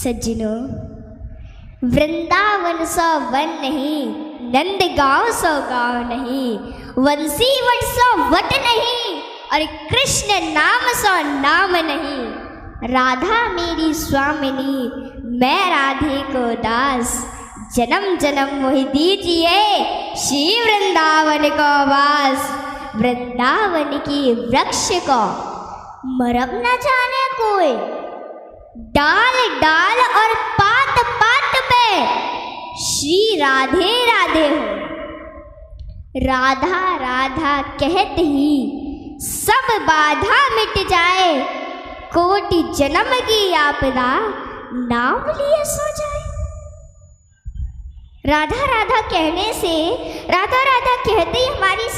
सज्जनों, वृंदावन सौ वन नहीं, नंदगांव सौ गांव नहीं, वंशी वट सौ वट नहीं, और कृष्ण नाम सौ नाम नहीं। राधा मेरी स्वामिनी, मैं राधे को दास, जन्म जन्म मोहि दीजिए श्री वृंदावन को वास। वृंदावन की वृक्ष को मरम न जाने कोई, डाल डाल और पात पात पे श्री राधे राधे हो। राधा राधा कहते ही सब बाधा मिट जाए, कोटि जन्म की आपदा नाम लिए सो जाए। राधा राधा कहने से, राधा राधा कहते ही हमारी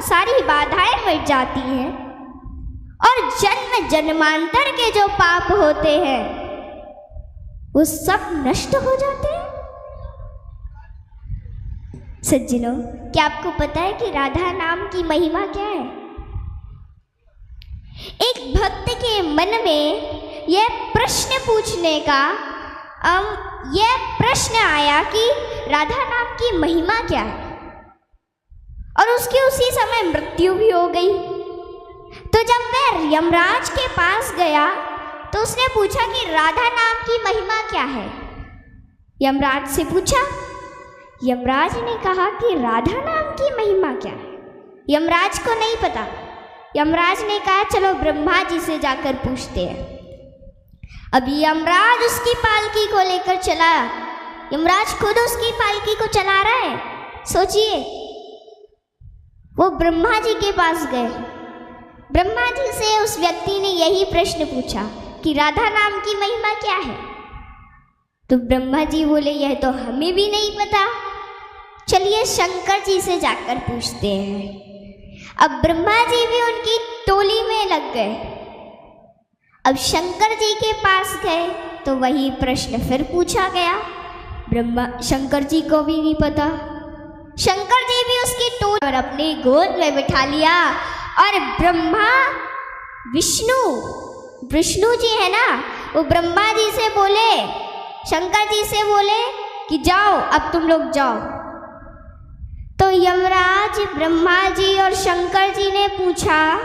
सारी बाधाएं मिट जाती हैं और जन्म जन्मांतर के जो पाप होते हैं वो सब नष्ट हो जाते हैं। सज्जनों, क्या आपको पता है कि राधा नाम की महिमा क्या है? एक भक्त के मन में यह प्रश्न पूछने का यह प्रश्न आया कि राधा नाम की महिमा क्या है, और उसकी उसी समय मृत्यु भी हो गई। तो जब वह यमराज के पास गया तो उसने पूछा कि राधा नाम की महिमा क्या है। यमराज से पूछा, यमराज ने कहा कि राधा नाम की महिमा क्या है। यमराज को नहीं पता। यमराज ने कहा चलो ब्रह्मा जी से जाकर पूछते हैं। अब यमराज उसकी पालकी को लेकर चला। यमराज खुद उसकी पालकी को चला रहा है। सोचिए, वो ब्रह्मा जी के पास गए। ब्रह्मा जी से उस व्यक्ति ने यही प्रश्न पूछा कि राधा नाम की महिमा क्या है। तो ब्रह्मा जी बोले यह तो हमें भी नहीं पता, चलिए शंकर जी से जाकर पूछते हैं। अब ब्रह्मा जी भी उनकी टोली में लग गए। अब शंकर जी के पास गए तो वही प्रश्न फिर पूछा गया। शंकर जी को भी नहीं पता। शंकर जी भी उसकी टोली और अपनी गोद में बिठा लिया और ब्रह्मा विष्णु जी है ना, वो ब्रह्मा जी से बोले, शंकर जी से बोले कि जाओ, अब तुम लोग जाओ। तो यमराज, ब्रह्मा जी और शंकर जी ने पूछा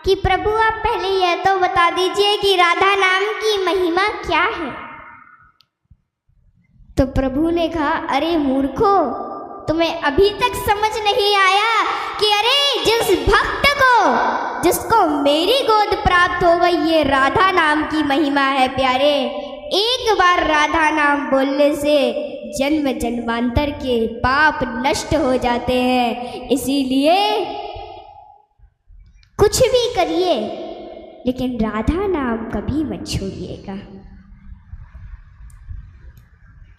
कि प्रभु आप पहले यह तो बता दीजिए कि राधा नाम की महिमा क्या है। तो प्रभु ने कहा, अरे मूर्खो, तुम्हें अभी तक समझ नहीं आया कि अरे जिस भक्त को, जिसको मेरी गोद प्राप्त हो गई, ये राधा नाम की महिमा है प्यारे। एक बार राधा नाम बोलने से जन्म जन्मांतर के पाप नष्ट हो जाते हैं। इसीलिए कुछ भी करिए लेकिन राधा नाम कभी मत छोड़िएगा।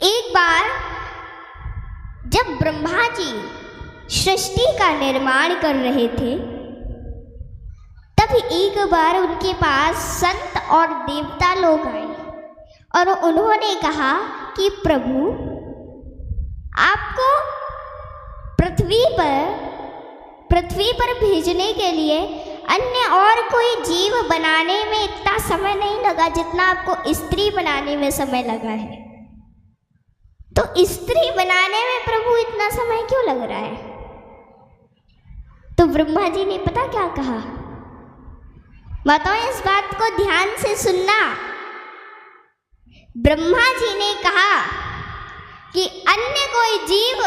एक बार जब ब्रह्मा जी सृष्टि का निर्माण कर रहे थे, तब एक बार उनके पास संत और देवता लोग आए और उन्होंने कहा कि प्रभु, आपको पृथ्वी पर भेजने के लिए अन्य और कोई जीव बनाने में इतना समय नहीं लगा जितना आपको स्त्री बनाने में समय लगा है। तो स्त्री बनाने में प्रभु इतना समय क्यों लग रहा है? तो ब्रह्मा जी ने पता क्या कहा? माताओं, इस बात को ध्यान से सुनना। ब्रह्मा जी ने कहा कि अन्य कोई जीव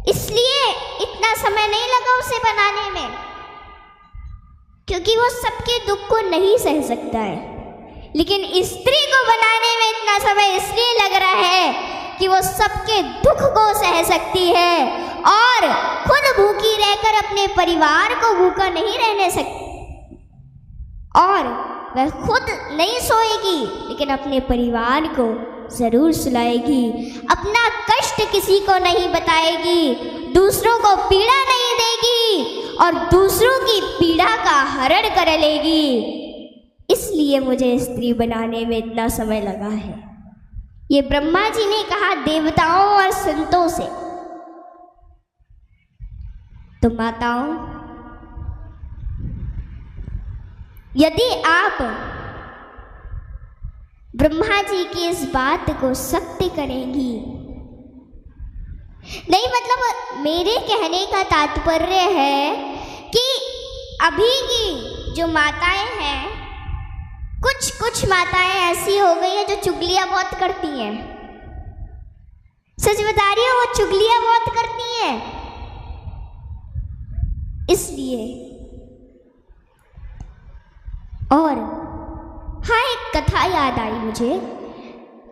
इसलिए इतना समय नहीं लगा उसे बनाने में क्योंकि वो सबके दुख को नहीं सह सकता है, लेकिन स्त्री को बनाने में इतना समय इसलिए लग रहा है कि वो सबके दुख को सह सकती है और खुद भूखी रहकर अपने परिवार को भूखा नहीं रहने सकती, और वह खुद नहीं सोएगी लेकिन अपने परिवार को जरूर सुलाएगी, अपना कष्ट किसी को नहीं बताएगी, दूसरों को पीड़ा नहीं देगी और दूसरों की पीड़ा का हरण कर लेगी। इसलिए मुझे स्त्री बनाने में इतना समय लगा है। ये ब्रह्मा जी ने कहा देवताओं और संतों से। तो माताओं, यदि आप ब्रह्मा जी की इस बात को सत्य करेंगी? नहीं, मतलब मेरे कहने का तात्पर्य है कि अभी की जो माताएं हैं, कुछ माताएं ऐसी हो गई हैं जो चुगलियां बहुत करती हैं। सच बता रही हो, वो चुगलियां बहुत करती हैं। इसलिए और हाँ, एक कथा याद आई मुझे।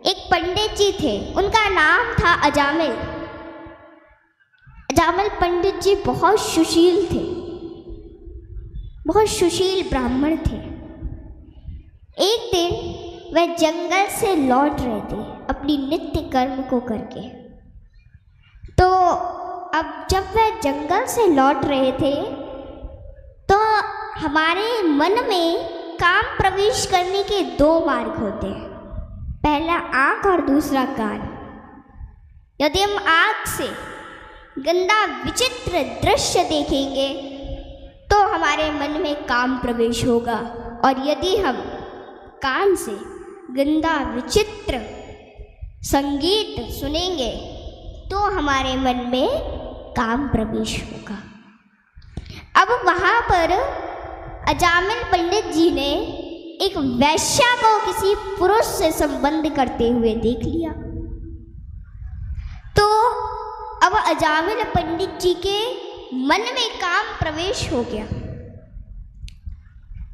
एक पंडित जी थे, उनका नाम था अजामिल। अजामिल पंडित जी बहुत सुशील थे, बहुत सुशील ब्राह्मण थे। एक दिन वह जंगल से लौट रहे थे अपनी नित्य कर्म को करके। तो अब जब वह जंगल से लौट रहे थे तो हमारे मन में काम प्रवेश करने के दो मार्ग होते हैं, पहला आँख और दूसरा कान। यदि हम आँख से गंदा विचित्र दृश्य देखेंगे तो हमारे मन में काम प्रवेश होगा, और यदि हम कान से गंदा विचित्र संगीत सुनेंगे तो हमारे मन में काम प्रवेश होगा। अब वहाँ पर अजामिल पंडित जी ने एक वैश्या को किसी पुरुष से संबंध करते हुए देख लिया। तो अब अजामिल पंडित जी के मन में काम प्रवेश हो गया।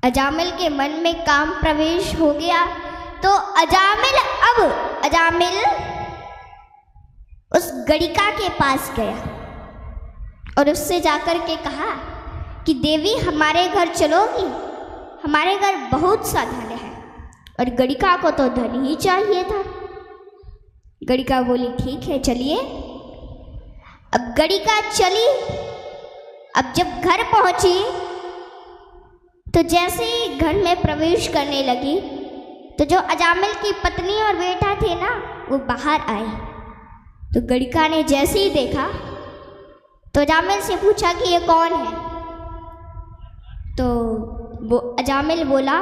अजामिल के मन में काम प्रवेश हो गया तो अजामिल उस गणिका के पास गया और उससे जाकर के कहा कि देवी, हमारे घर चलोगी? हमारे घर बहुत सा धन है। और गणिका को तो धन ही चाहिए था। गणिका बोली, ठीक है, चलिए। अब गणिका चली। अब जब घर पहुंची तो जैसे ही घर में प्रवेश करने लगी तो जो अजामिल की पत्नी और बेटा थे ना, वो बाहर आए। तो गणिका ने जैसे ही देखा तो अजामिल से पूछा कि ये कौन है? तो वो अजामिल बोला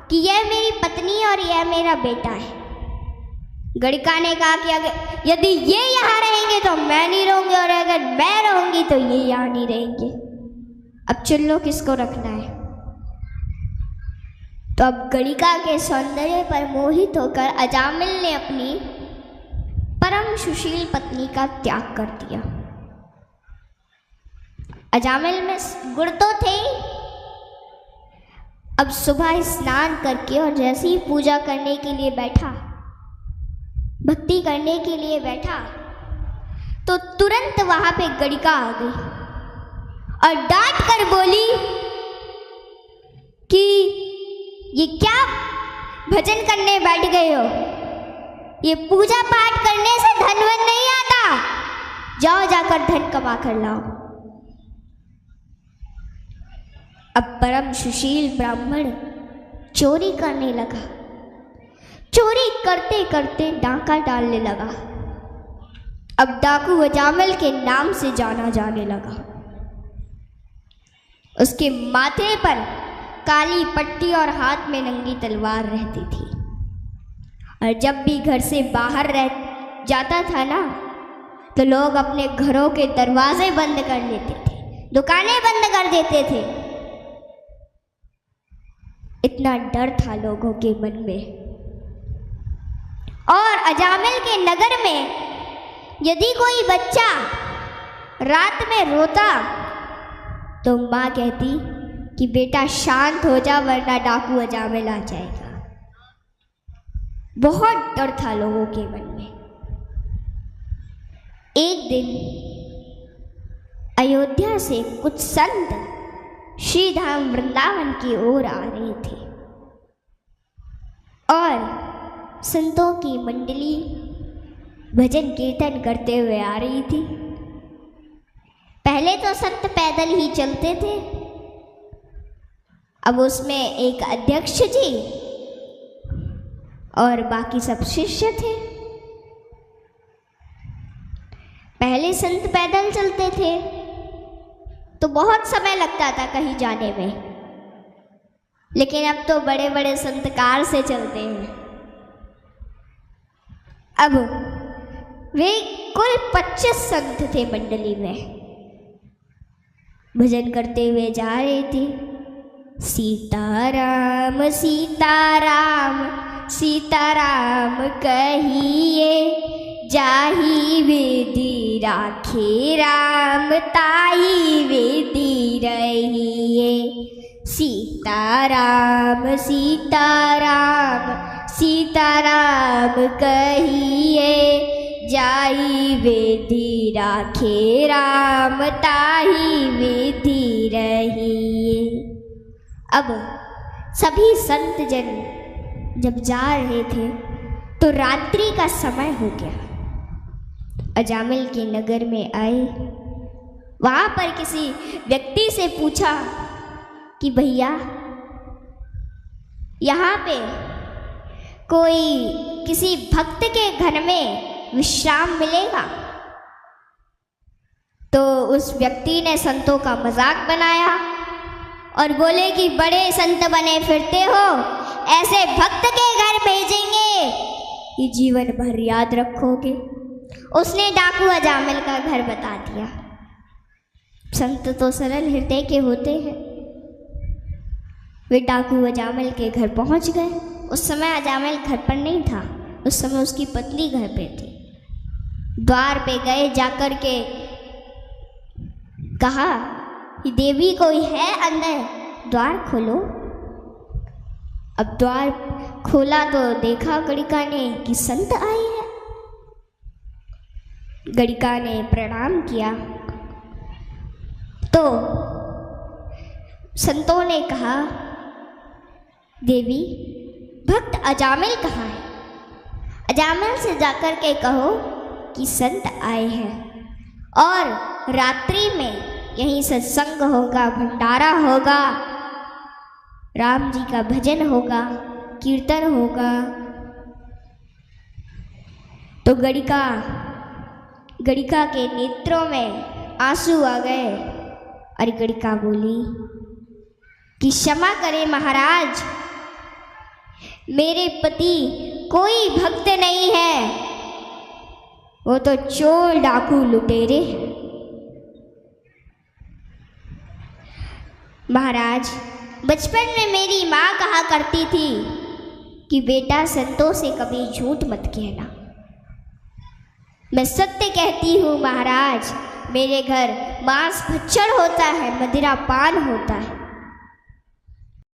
कि यह मेरी पत्नी और यह मेरा बेटा है। गणिका ने कहा कि अगर यदि ये यहाँ रहेंगे तो मैं नहीं रहूँगी, और अगर मैं रहूँगी तो ये यहाँ नहीं रहेंगे। अब चुन लो किसको रखना है। तो अब गणिका के सौंदर्य पर मोहित होकर अजामिल ने अपनी परम सुशील पत्नी का त्याग कर दिया। अजामिल में गुण तो थे। अब सुबह स्नान करके और जैसे ही पूजा करने के लिए बैठा, भक्ति करने के लिए बैठा, तो तुरंत वहां पे गणिका आ गई और डांट कर बोली कि ये क्या भजन करने बैठ गए हो? ये पूजा पाठ करने से धनवन नहीं आता। जाओ जाकर धन कमा कर लाओ। अब परम सुशील ब्राह्मण चोरी करने लगा। चोरी करते करते डाका डालने लगा। अब डाकू अजामिल के नाम से जाना जाने लगा। उसके माथे पर काली पट्टी और हाथ में नंगी तलवार रहती थी। और जब भी घर से बाहर रह जाता था ना, तो लोग अपने घरों के दरवाजे बंद कर लेते थे, दुकानें बंद कर देते थे। इतना डर था लोगों के मन में। और अजामिल के नगर में यदि कोई बच्चा रात में रोता तो माँ कहती कि बेटा शांत हो जा, वरना डाकू अजामिल आ जाएगा। बहुत डर था लोगों के मन में। एक दिन अयोध्या से कुछ संत श्री धाम वृंदावन की ओर आ रहे थे और संतों की मंडली भजन कीर्तन करते हुए आ रही थी। पहले तो संत पैदल ही चलते थे, अब उसमें एक अध्यक्ष जी और बाकी सब शिष्य थे। पहले संत पैदल चलते थे तो बहुत समय लगता था कहीं जाने में, लेकिन अब तो बड़े बड़े संत कार से चलते हैं। अब वे कुल 25 संत थे मंडली में, भजन करते हुए जा रहे थे। सीताराम सीताराम सीताराम कहिए, जाहि विधि राखे राम ताहि विधि रहिए। सीताराम सीताराम सीताराम कहिए, जाहि विधि राखे राम ताहि विधि रहिए। अब सभी संत जन जब जा रहे थे तो रात्रि का समय हो गया। अजामिल के नगर में आए, वहाँ पर किसी व्यक्ति से पूछा कि भैया यहाँ पे कोई किसी भक्त के घर में विश्राम मिलेगा? तो उस व्यक्ति ने संतों का मजाक बनाया और बोले कि बड़े संत बने फिरते हो, ऐसे भक्त के घर भेजेंगे ये जीवन भर याद रखोगे। उसने डाकू अजामिल का घर बता दिया। संत तो सरल हृदय के होते हैं, वे डाकू अजामिल के घर पहुंच गए। उस समय अजामिल घर पर नहीं था, उस समय उसकी पत्नी घर पे थी। द्वार पे गए, जाकर के कहा कि देवी कोई है अंदर, द्वार खोलो। अब द्वार खोला तो देखा गणिका ने कि संत आए हैं। गणिका ने प्रणाम किया तो संतों ने कहा, देवी भक्त अजामिल कहाँ है? अजामिल से जाकर के कहो कि संत आए हैं और रात्रि में यहीं सत्संग होगा, भंडारा होगा, राम जी का भजन होगा, कीर्तन होगा। तो गणिका के नेत्रों में आंसू आ गए और गणिका बोली कि क्षमा करें महाराज, मेरे पति कोई भक्त नहीं है, वो तो चोर डाकू लुटेरे हैं। महाराज, बचपन में मेरी माँ कहा करती थी कि बेटा संतों से कभी झूठ मत कहना। मैं सत्य कहती हूँ महाराज, मेरे घर मांस भक्षण होता है, मदिरा पान होता है।